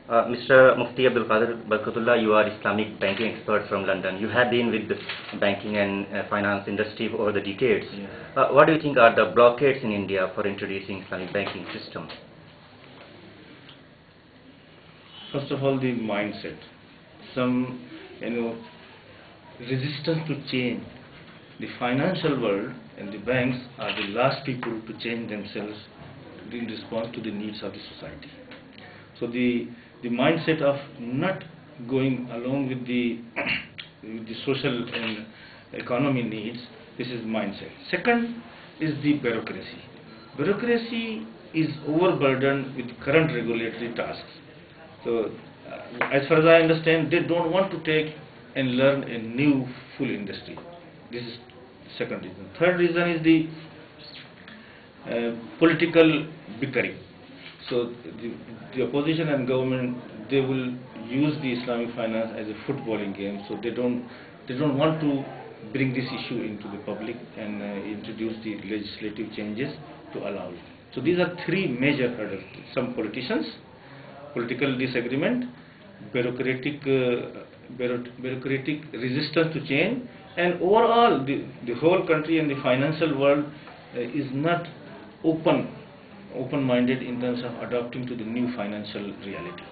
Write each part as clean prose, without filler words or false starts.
Mr. Mufti Abdul Kadir Barkatullah, you are Islamic banking expert from London. You have been with the banking and finance industry over the decades. Yeah. What do you think are the blockades in India for introducing Islamic banking system? First of all, the mindset. Some, resistance to change. The financial world and the banks are the last people to change themselves in response to the needs of the society. So the mindset of not going along with the with the social and economy needs, this is mindset. Second is the bureaucracy. Bureaucracy is overburdened with current regulatory tasks. So as far as I understand, they don't want to take and learn a new full industry. This is second reason. Third reason is the political bickering. So the opposition and government, they will use the Islamic finance as a footballing game. So they don't want to bring this issue into the public and introduce the legislative changes to allow it. So these are three major hurdles. Some politicians, political disagreement, bureaucratic resistance to change, and overall the whole country and the financial world is not open-minded in terms of adapting to the new financial reality.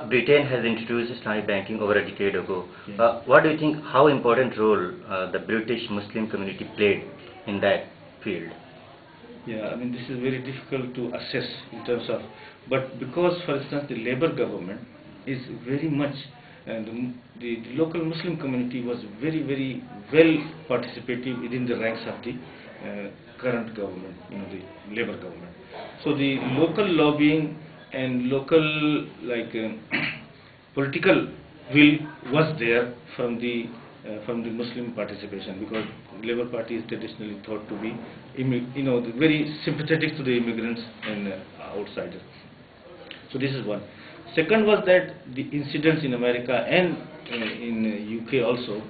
Britain has introduced Islamic banking over a decade ago. Yeah. What do you think, how important role the British Muslim community played in that field? Yeah, I mean, this is very difficult to assess in terms of, but because, for instance, the Labour government is very much, and the local Muslim community was very, very well participative within the ranks of the current government, the Labour government. So the local lobbying and local political will was there from the Muslim participation, because Labour Party is traditionally thought to be very sympathetic to the immigrants and outsiders. So this is one. Second was that the incidents in America and in UK also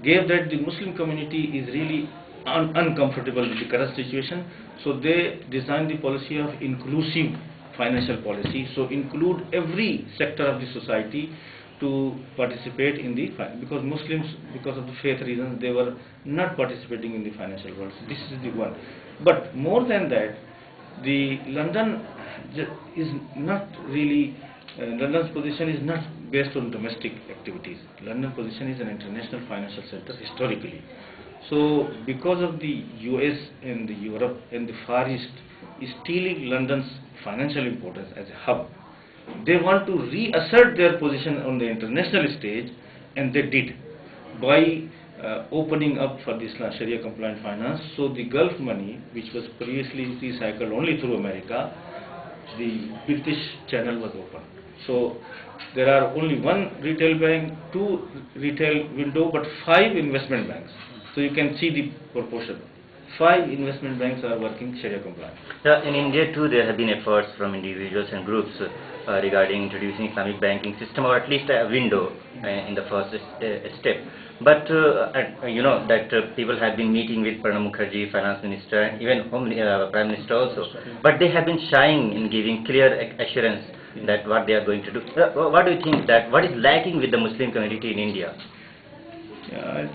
gave that the Muslim community is really uncomfortable with the current situation. So they designed the policy of inclusive financial policy. So include every sector of the society to participate in the, because Muslims, because of the faith reasons, they were not participating in the financial world. So this is the one. But more than that, the London is not really, London's position is not based on domestic activities. London's position is an international financial center historically. So because of the US and the Europe and the Far East is stealing London's financial importance as a hub, they want to reassert their position on the international stage, and they did by opening up for the Islam Sharia compliant finance. So the Gulf money, which was previously recycled only through America, the British channel was open. So there are only one retail bank, two retail window, but 5 investment banks. So you can see the proportion. 5 investment banks are working Sharia compliant. Yeah, in India too, there have been efforts from individuals and groups regarding introducing Islamic banking system, or at least a window in the first step. But people have been meeting with Pranab Mukherjee, Finance Minister, and even Prime Minister also. But they have been shying in giving clear assurance that what they are going to do. What do you think that what is lacking with the Muslim community in India? Yeah,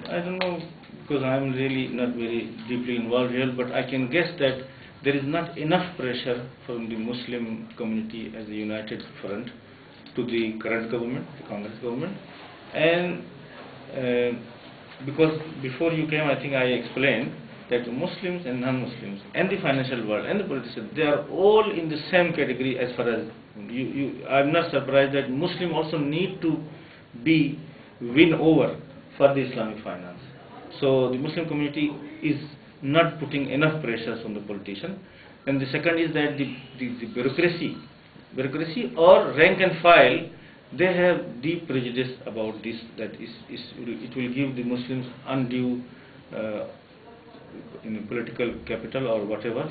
I don't know, because I am really not very deeply involved here, but I can guess that there is not enough pressure from the Muslim community as a united front to the current government, the Congress government. And because before you came, I think I explained that Muslims and non-Muslims and the financial world and the politicians, they are all in the same category as far as I'm not surprised that Muslims also need to be win over for the Islamic finance. So the Muslim community is not putting enough pressures on the politician. And the second is that the bureaucracy or rank and file, they have deep prejudice about this, that it will give the Muslims undue political capital or whatever,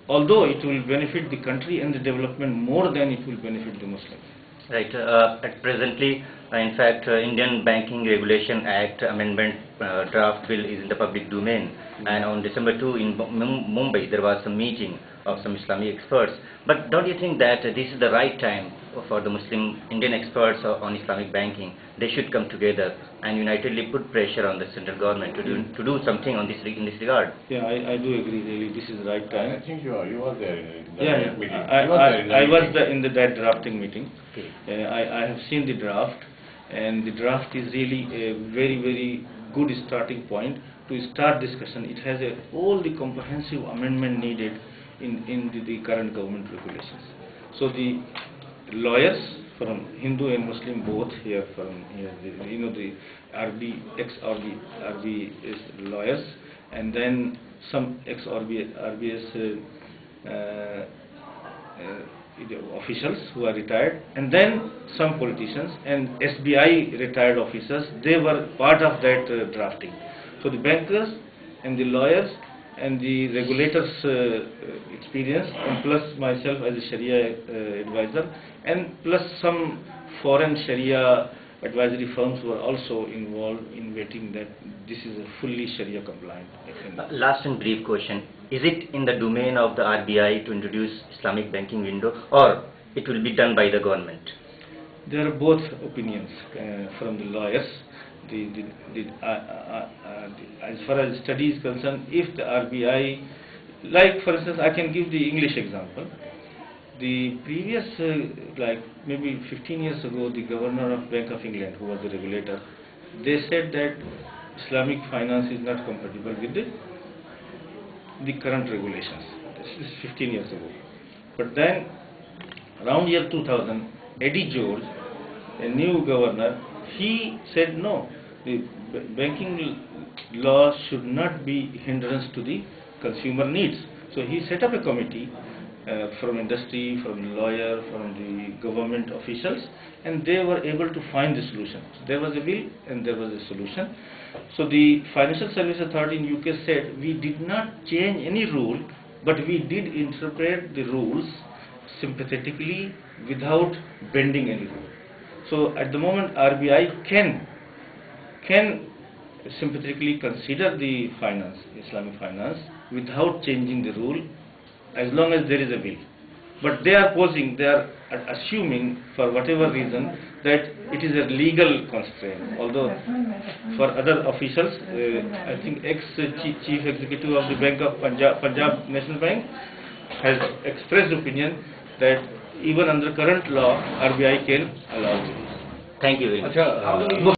although it will benefit the country and the development more than it will benefit the Muslims. Right. At presently, in fact, Indian Banking Regulation Act amendment draft bill is in the public domain. And on December 2 in Mumbai, there was a meeting of some Islamic experts. But don't you think that this is the right time for the Muslim Indian experts on Islamic banking, they should come together and unitedly put pressure on the central government to do something on this in this regard. Yeah, I do agree. Really, this is the right time. I think you were there in the Yeah, meeting. I was in that drafting meeting. Okay. I have seen the draft, and the draft is really a very good starting point to start discussion. It has all the comprehensive amendment needed in the current government regulations. So the lawyers from Hindu and Muslim both here from here, the RB ex-RBS lawyers, and then some ex-RBS officials who are retired, and then some politicians and SBI retired officers. They were part of that drafting. So the bankers and the lawyers and the regulators' experience, and plus myself as a Sharia advisor, and plus some foreign Sharia advisory firms were also involved in vetting that this is a fully Sharia compliant. Last and brief question: is it in the domain of the RBI to introduce Islamic banking window, or it will be done by the government? There are both opinions from the lawyers. As far as study is concerned, if the RBI, like for instance, I can give the English example. The previous, like maybe 15 years ago, the governor of Bank of England, who was the regulator, they said that Islamic finance is not compatible with the current regulations. This is 15 years ago. But then, around year 2000, Eddie George, a new governor, he said no, the banking law should not be hindrance to the consumer needs. So he set up a committee from industry, from the lawyer, from the government officials, and they were able to find the solution. There was a will and there was a solution. So the Financial Services Authority in UK said we did not change any rule, but we did interpret the rules sympathetically without bending any rule. So at the moment RBI can sympathetically consider the finance, Islamic finance, without changing the rule, as long as there is a will. But they are assuming for whatever reason that it is a legal constraint. Although for other officials, I think ex-chief executive of the Bank of Punjab National Bank has expressed opinion that even under current law, RBI can allow this. Thank you very much.